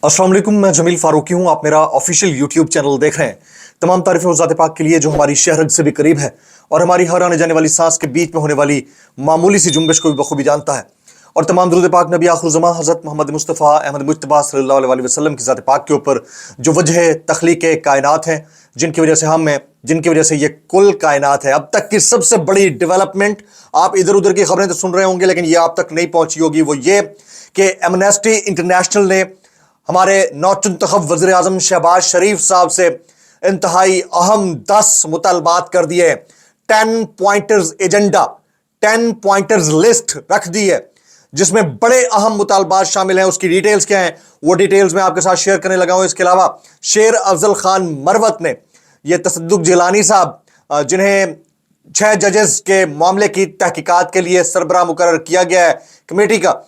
अस्सलाम वालेकुम, मैं जमील फारूकी हूं। आप मेरा ऑफिशियल यूट्यूब चैनल देख रहे हैं। तमाम तारीफें उस ज़ात पाक के लिए जो हमारी शहरग से भी करीब है और हमारी हर आने जाने वाली सांस के बीच में होने वाली मामूली सी जुम्बिश को भी बखूबी जानता है। और तमाम दुरूद पाक नबी आखिर ज़मां हज़रत मोहम्मद मुस्तफ़ा अहमद मुज्तबा सल्लल्लाहु अलैहि वसल्लम की ज़ात पाक के ऊपर जो वजह तख्लीक कायनात हैं, जिनकी वजह से हम हैं, जिनकी वजह से ये कुल कायनात है। अब तक की सबसे बड़ी डेवलपमेंट, आप इधर उधर की खबरें तो सुन रहे होंगे लेकिन ये आप तक नहीं पहुंची होगी, वो ये कि एमनेस्टी इंटरनेशनल ने हमारे नौचुंतखब वज़ीर आज़म शहबाज शरीफ साहब से इंतहाई अहम 10 मुतालबात कर दिए। 10 पॉइंटर्स एजेंडा, 10 पॉइंटर्स लिस्ट रख दी है जिसमें बड़े अहम मुतालबात शामिल हैं। उसकी डिटेल्स क्या हैं वो डिटेल्स मैं आपके साथ शेयर करने लगा हूं। इसके अलावा शेर अफजल खान मरवत ने, ये तसद्दुक जिलानी साहब जिन्हें 6 जजेस के मामले की तहकीकात के लिए सरबराह मुकर्रर किया गया है कमेटी का,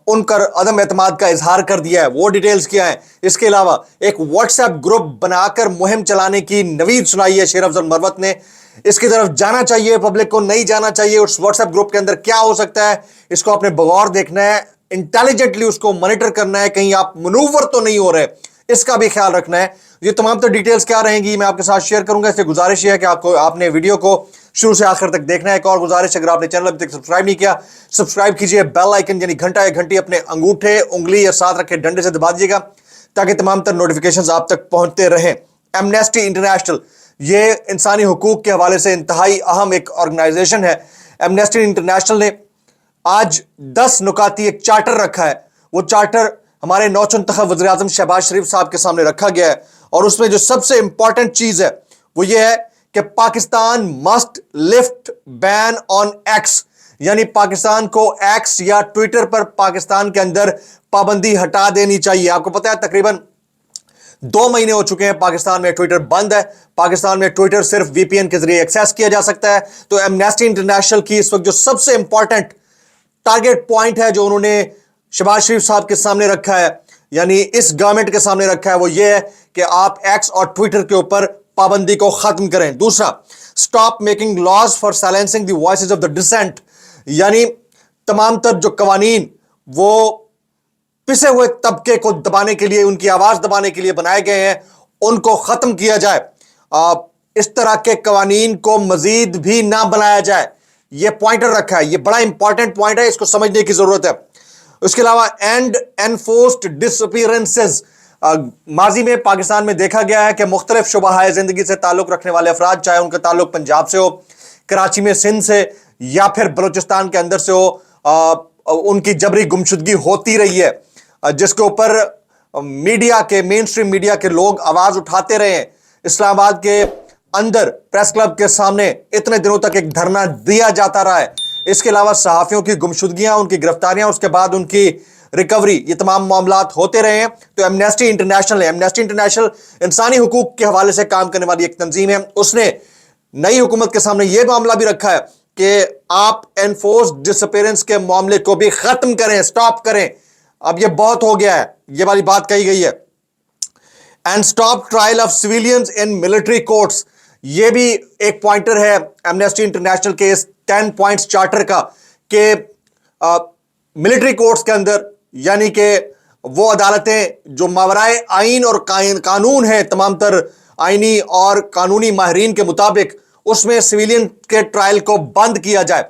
उनकर अदम एतमाद का इजहार कर दिया है, वो डिटेल्स क्या है। इसके अलावा एक व्हाट्सएप ग्रुप बनाकर मुहिम चलाने की नवीद सुनाई है शेर अफजल मरवत ने। इसकी तरफ जाना चाहिए पब्लिक को, नहीं जाना चाहिए, उस व्हाट्सएप ग्रुप के अंदर क्या हो सकता है, इसको आपने बगौर देखना है, इंटेलिजेंटली उसको मॉनिटर करना है, कहीं आप मनूवर तो नहीं हो रहे, इसका भी ख्याल रखना है। ये तमाम तो डिटेल्स क्या रहेंगी मैं आपके साथ शेयर करूंगा। इससे गुजारिश है कि आपने वीडियो को शुरू से आखिर तक देखना है। एक और गुजारिश, अगर आपने चैनल अभी तक सब्सक्राइब नहीं किया, सब्सक्राइब कीजिए, बेल आइकन यानी घंटा या घंटी अपने अंगूठे उंगली या साथ रखे डंडे से दबा दीजिएगा ताकि तमाम तर नोटिफिकेशंस आप तक पहुंचते रहें। एमनेस्टी इंटरनेशनल ये इंसानी हुकूक के हवाले से इंतहाई अहम एक ऑर्गेनाइजेशन है। एमनेस्टी इंटरनेशनल ने आज 10 नुकाती एक चार्टर रखा है। वो चार्टर हमारे नौचुंतखब वज़ीर आज़म शहबाज शरीफ साहब के सामने रखा गया है और उसमें जो सबसे इंपॉर्टेंट चीज है वो ये है कि Pakistan must lift ban on x, यानी पाकिस्तान को एक्स या ट्विटर पर पाकिस्तान के अंदर पाबंदी हटा देनी चाहिए। आपको पता है तकरीबन 2 महीने हो चुके हैं पाकिस्तान में ट्विटर बंद है। पाकिस्तान में ट्विटर सिर्फ वीपीएन के जरिए एक्सेस किया जा सकता है। तो एमनेस्टी इंटरनेशनल की इस वक्त जो सबसे इंपॉर्टेंट टारगेट पॉइंट है जो उन्होंने शहबाज शरीफ साहब के सामने रखा है, यानी इस गवर्नमेंट के सामने रखा है, वो ये है कि आप एक्स और ट्विटर के ऊपर पाबंदी को खत्म करें। दूसरा, stop making laws for silencing the voices of the dissent, यानी तमाम तर जो कवानीन वो पिसे हुए तबके को दबाने के लिए, उनकी आवाज दबाने के लिए बनाए गए हैं, उनको खत्म किया जाए। इस तरह के कवानीन को मजीद भी ना बनाया जाए, ये पॉइंटर रखा है। ये बड़ा इंपॉर्टेंट पॉइंट है, इसको समझने की जरूरत है। उसके अलावा एंड एनफोर्स्ड डिसअपीयरेंसेस, माजी में पाकिस्तान में देखा गया है कि मुख्तलिफ शुबहा जिंदगी से ताल्लुक रखने वाले अफराद, चाहे उनका ताल्लुक पंजाब से हो, कराची में सिंध से या फिर बलूचिस्तान के अंदर से हो, उनकी जबरी गुमशुदगी होती रही है, जिसके ऊपर मीडिया के, मेन स्ट्रीम मीडिया के लोग आवाज उठाते रहे हैं। इस्लामाबाद के अंदर प्रेस क्लब के सामने इतने दिनों तक एक धरना दिया जाता रहा है। इसके अलावा सहाफियों की गुमशुदगियां, उनकी गिरफ्तारियां, उसके बाद उनकी रिकवरी, ये तमाम मामलात होते रहे हैं। तो एमनेस्टी इंटरनेशनल इंसानी हुकूक के हवाले से काम करने वाली एक तंजीम है। उसने नई हुकूमत के सामने यह मामला भी रखा है कि आप एनफोर्स्ड डिसअपीयरेंस के मामले को भी खत्म करें, स्टॉप करें, अब यह बहुत हो गया है, यह वाली बात कही गई है। And stop trial of civilians in military courts, यह भी एक पॉइंटर है एमनेस्टी इंटरनेशनल के इस 10 पॉइंट्स चार्टर का कि मिलिट्री कोर्ट्स के अंदर, यानी कि वो अदालतें जो मावराए आइन और कानून हैं, तमाम तर आइनी और कानूनी माहिरीन के मुताबिक, उसमें सिविलियन के ट्रायल को बंद किया जाए।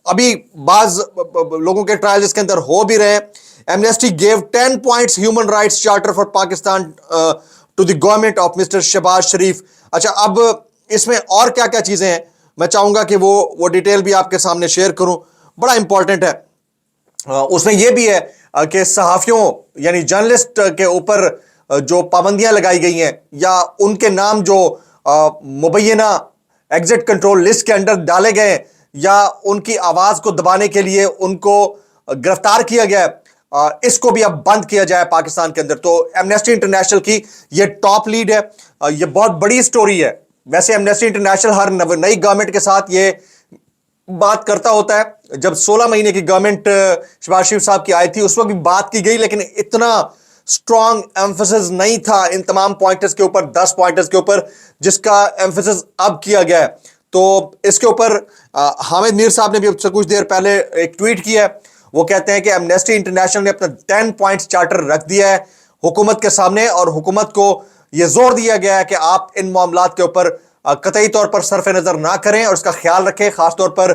अभी बाज लोगों के ट्रायल इसके अंदर हो भी रहे हैं। Amnesty gave 10 points human rights charter for Pakistan to the government of mister Shahbaz Sharif. अच्छा, अब इसमें और क्या क्या चीजें हैं मैं चाहूंगा कि वो डिटेल भी आपके सामने शेयर करूं, बड़ा इंपॉर्टेंट है। उसमें यह भी है कि सहाफियों यानी जर्नलिस्ट के ऊपर जो पाबंदियां लगाई गई हैं या उनके नाम जो मुबैना एग्जिट कंट्रोल लिस्ट के अंदर डाले गए या उनकी आवाज को दबाने के लिए उनको गिरफ्तार किया गया है, इसको भी अब बंद किया जाए पाकिस्तान के अंदर। तो एमनेस्टी इंटरनेशनल की ये टॉप लीड है, ये बहुत बड़ी स्टोरी है। वैसे एमनेस्टी इंटरनेशनल हर नई गवर्नमेंट के साथ ये बात करता होता है। जब 16 महीने की गवर्नमेंट शहबाज शरीफ साहब की आई थी उस वक्त भी बात की गई, लेकिन इतना स्ट्रॉन्ग एम्फेसिस नहीं था इन तमाम पॉइंटर्स के ऊपर, 10 पॉइंटर्स के ऊपर, जिसका एम्फेसिस अब किया गया है। तो इसके ऊपर हामिद मीर साहब ने भी कुछ देर पहले एक ट्वीट किया है। وہ کہتے ہیں کہ ایمنیسٹی انٹرنیشنل نے اپنا 10 پوائنٹ چارٹر رکھ دیا ہے حکومت کے سامنے, اور حکومت کو یہ زور دیا گیا ہے کہ آپ ان معاملات کے اوپر قطعی طور پر صرف نظر نہ کریں اور اس کا خیال رکھیں, خاص طور پر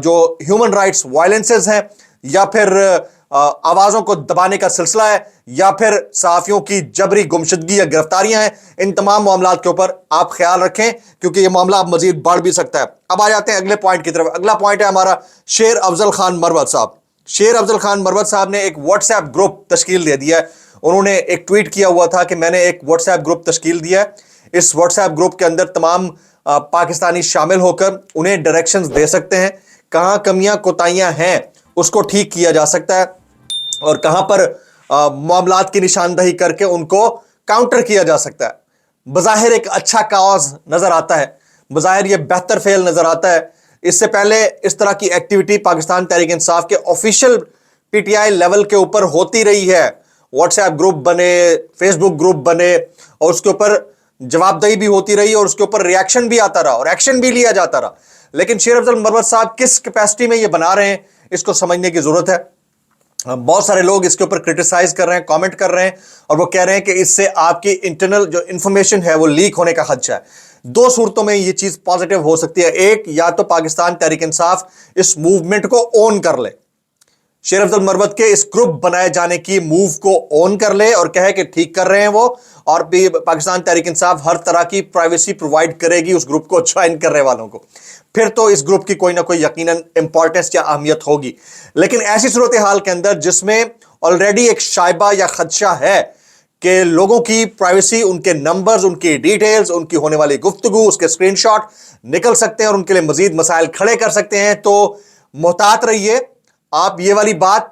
جو ہیومن رائٹس وائلنسز ہیں یا پھر آوازوں کو دبانے کا سلسلہ ہے یا پھر صحافیوں کی جبری گمشدگی یا گرفتاریاں ہیں, ان تمام معاملات کے اوپر آپ خیال رکھیں کیونکہ یہ معاملہ اب مزید بڑھ بھی سکتا ہے. اب آ جاتے ہیں اگلے پوائنٹ کی طرف. اگلا پوائنٹ ہے ہمارا شیر افضل خان مروت صاحب. شیر افضل خان مروت صاحب نے ایک واٹس ایپ گروپ تشکیل دے دیا ہے. انہوں نے ایک ٹویٹ کیا ہوا تھا کہ میں نے ایک واٹس ایپ گروپ تشکیل دیا ہے, اس واٹس ایپ گروپ کے اندر تمام پاکستانی شامل ہو کر انہیں ڈائریکشنز دے سکتے ہیں, کہاں کمیاں کوتاہیاں ہیں اس کو ٹھیک کیا جا سکتا ہے اور کہاں پر معاملات کی نشاندہی کر کے ان کو کاؤنٹر کیا جا سکتا ہے. بظاہر ایک اچھا کاز نظر آتا ہے, بظاہر یہ بہتر فعل نظر آتا ہے. اس سے پہلے اس طرح کی ایکٹیویٹی پاکستان تحریک انصاف کے official P T I level کے اوپر ہوتی رہی ہے. واٹس ایپ گروپ بنے, فیس بک گروپ بنے اور اس کے اوپر جواب دہی بھی ہوتی رہی اور اس کے اوپر ریاکشن بھی آتا رہا اور ایکشن بھی لیا جاتا رہا. لیکن شیر افضل مروت صاحب کس کیپیسٹی میں یہ بنا رہے ہیں اس کو سمجھنے کی ضرورت ہے. بہت سارے لوگ اس کے اوپر کرٹیسائز کر رہے ہیں, کامنٹ کر رہے ہیں اور وہ کہہ رہے ہیں کہ اس سے آپ کی انٹرنل جو انفارمیشن ہے وہ لیک ہونے کا خدشہ ہے. دو صورتوں میں یہ چیز پازیٹیو ہو سکتی ہے. ایک, یا تو پاکستان تحریک انصاف اس موومنٹ کو اون کر لے, شیر افضل مروت کے اس گروپ بنائے جانے کی موو کو اون کر لے اور کہے کہ ٹھیک کر رہے ہیں وہ, اور بھی پاکستان تحریک انصاف ہر طرح کی پرائیویسی پرووائڈ کرے گی اس گروپ کو جوائن کرنے والوں کو, پھر تو اس گروپ کی کوئی نہ کوئی یقیناً امپورٹنس یا اہمیت ہوگی. لیکن ایسی صورتحال کے اندر جس میں آلریڈی ایک شائبہ یا خدشہ ہے کہ لوگوں کی پرائیویسی, ان کے نمبرز, ان کی ڈیٹیلز, ان کی ہونے والی گفتگو, اس کے اسکرین شاٹ نکل سکتے ہیں اور ان کے لیے مزید مسائل کھڑے کر سکتے ہیں, تو محتاط رہیے. آپ یہ والی بات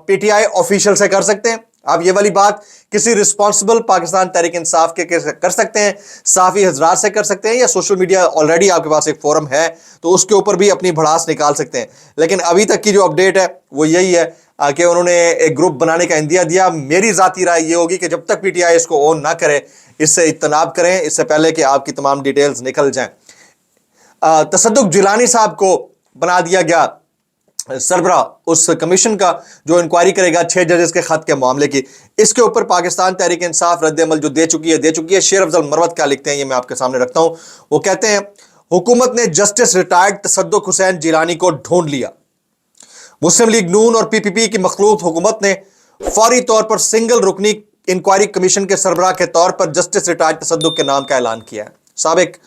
پی ٹی آئی آفیشل سے کر سکتے ہیں, آپ یہ والی بات کسی رسپانسبل پاکستان تحریک انصاف کے کر سکتے ہیں, صحافی حضرات سے کر سکتے ہیں, یا سوشل میڈیا آلریڈی آپ کے پاس ایک فورم ہے تو اس کے اوپر بھی اپنی بھڑاس نکال سکتے ہیں. لیکن ابھی تک کی جو اپڈیٹ ہے وہ یہی ہے کہ انہوں نے ایک گروپ بنانے کا اندیا دیا. میری ذاتی رائے یہ ہوگی کہ جب تک پی ٹی آئی اس کو اون نہ کرے اس سے اجتناب کریں, اس سے پہلے کہ آپ کی تمام ڈیٹیلز نکل جائیں. تصدق جیلانی صاحب کو بنا دیا گیا سربراہ اس کمیشن کا جو انکوائری کرے گا 6 ججز کے خط کے معاملے کی. اس کے اوپر پاکستان تحریک انصاف رد عمل جو دے چکی ہے. شیر افضل مروت کیا لکھتے ہیں یہ میں آپ کے سامنے رکھتا ہوں. وہ کہتے ہیں حکومت نے جسٹس ریٹائرڈ تصدق حسین جیلانی کو ڈھونڈ لیا. مسلم لیگ نون اور پی پی پی کی مخلوط حکومت نے فوری طور پر سنگل رکنی انکوائری کمیشن کے سربراہ کے طور پر جسٹس ریٹائرڈ تصدق کے نام کا اعلان کیا ہے. سابق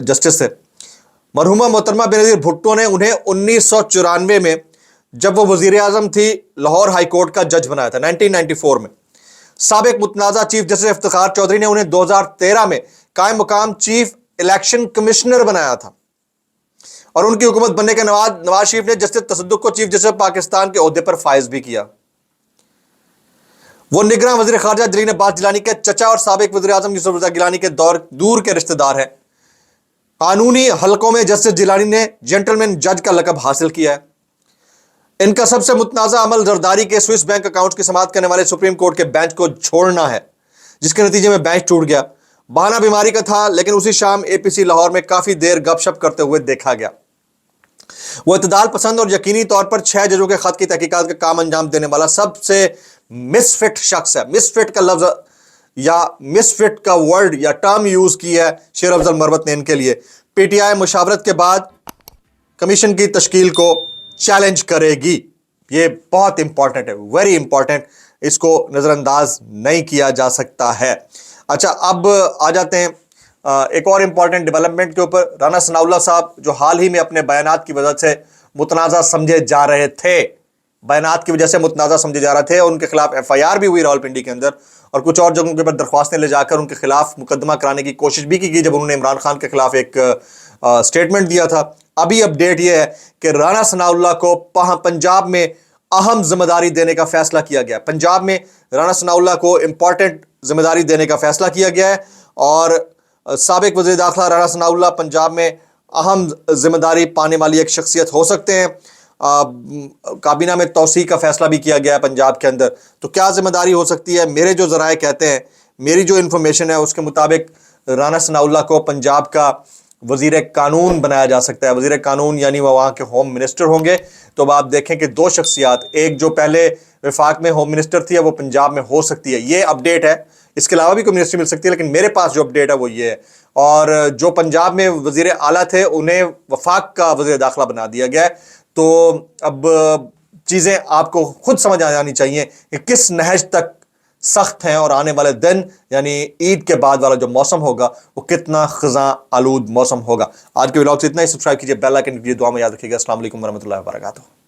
جسٹس سے مرحومہ محترمہ بینظیر بھٹو نے انہیں 1994 میں جب وہ وزیر اعظم تھی لاہور ہائی کورٹ کا جج بنایا تھا 1994 میں. سابق متنازع چیف جسٹس افتخار چودھری نے انہیں 2013 میں قائم مقام چیف الیکشن کمشنر بنایا تھا, اور ان کی حکومت بننے کے نواز شریف نے جسٹس تصدق کو چیف جسٹس پاکستان کے عہدے پر فائز بھی کیا. وہ نگراں وزیر خارجہ جلیل عباس جیلانی کے چچا اور سابق وزیر اعظم یوسف رضا گیلانی کے دور کے رشتہ دار ہیں. قانونی حلقوں میں جسٹس جیلانی نے جنٹلمین جج کا لقب حاصل کیا ہے. ان کا سب سے متنازع عمل زرداری کے سوئس بینک اکاؤنٹس کی سماعت کرنے والے سپریم کورٹ کے بینچ کو چھوڑنا ہے, جس کے نتیجے میں بینچ ٹوٹ گیا. بہانہ بیماری کا تھا, لیکن اسی شام اے پی سی لاہور میں کافی دیر گپ شپ کرتے ہوئے دیکھا گیا. وہ اعتدال پسند اور یقینی طور پر 6 ججوں کے خط کی تحقیقات کا کام انجام دینے والا سب سے مس فٹ شخص ہے. مس فٹ کا لفظ یا مس فٹ کا ورڈ یا ٹرم یوز کی ہے شیر افضل مروت نے ان کے لیے. پی ٹی آئی مشاورت کے بعد کمیشن کی تشکیل کو چیلنج کرے گی. یہ بہت امپورٹنٹ ہے, ویری امپورٹنٹ, اس کو نظر انداز نہیں کیا جا سکتا ہے. اچھا, اب آ جاتے ہیں ایک اور امپورٹنٹ ڈیولپمنٹ کے اوپر. رانا ثناء اللہ صاحب جو حال ہی میں اپنے بیانات کی وجہ سے متنازع سمجھے جا رہے تھے, ان کے خلاف ایف آئی آر بھی ہوئی راولپنڈی کے اندر, اور کچھ اور جگہوں کے پر درخواستیں لے جا کر ان کے خلاف مقدمہ کرانے کی کوشش بھی کی گئی جب انہوں نے عمران خان کے خلاف ایک سٹیٹمنٹ دیا تھا. ابھی اپڈیٹ یہ ہے کہ رانا ثناء اللہ کو پنجاب میں اہم ذمہ داری دینے کا فیصلہ کیا گیا. پنجاب میں رانا ثناء اللہ کو امپورٹنٹ ذمہ داری دینے کا فیصلہ کیا گیا ہے, اور سابق وزیر داخلہ رانا ثناء اللہ پنجاب میں اہم ذمہ داری پانے والی ایک شخصیت ہو سکتے ہیں. کابینہ میں توسیع کا فیصلہ بھی کیا گیا ہے پنجاب کے اندر. تو کیا ذمہ داری ہو سکتی ہے؟ میرے جو ذرائع کہتے ہیں, میری جو انفارمیشن ہے اس کے مطابق رانا ثناء اللہ کو پنجاب کا वजीर कानून बनाया जा सकता है। वजीर कानून यानी वो वहाँ के होम मिनिस्टर होंगे। तो अब आप देखें कि दो शख्सियात, एक जो पहले वफाक में होम मिनिस्टर थी, वो पंजाब में हो सकती है, ये अपडेट है। इसके अलावा भी कोई मिनिस्ट्री मिल सकती है, लेकिन मेरे पास जो अपडेट है वो ये है। और जो पंजाब में वजीर आला थे उन्हें वफाक का वजीर दाखिला बना दिया गया है। तो अब चीज़ें आपको खुद समझ आ जानी चाहिए कि किस नहज तक सख्त हैं, और आने वाले दिन यानी ईद के बाद वाला जो मौसम होगा वो कितना खज़ां आलूद मौसम होगा। आज के व्लॉग से इतना ही। सब्सक्राइब कीजिए, बेल आइकन कीजिए, दुआ में याद रखिएगा। अस्सलाम वालेकुम वरहमतुल्लाहि वबरकातुहू।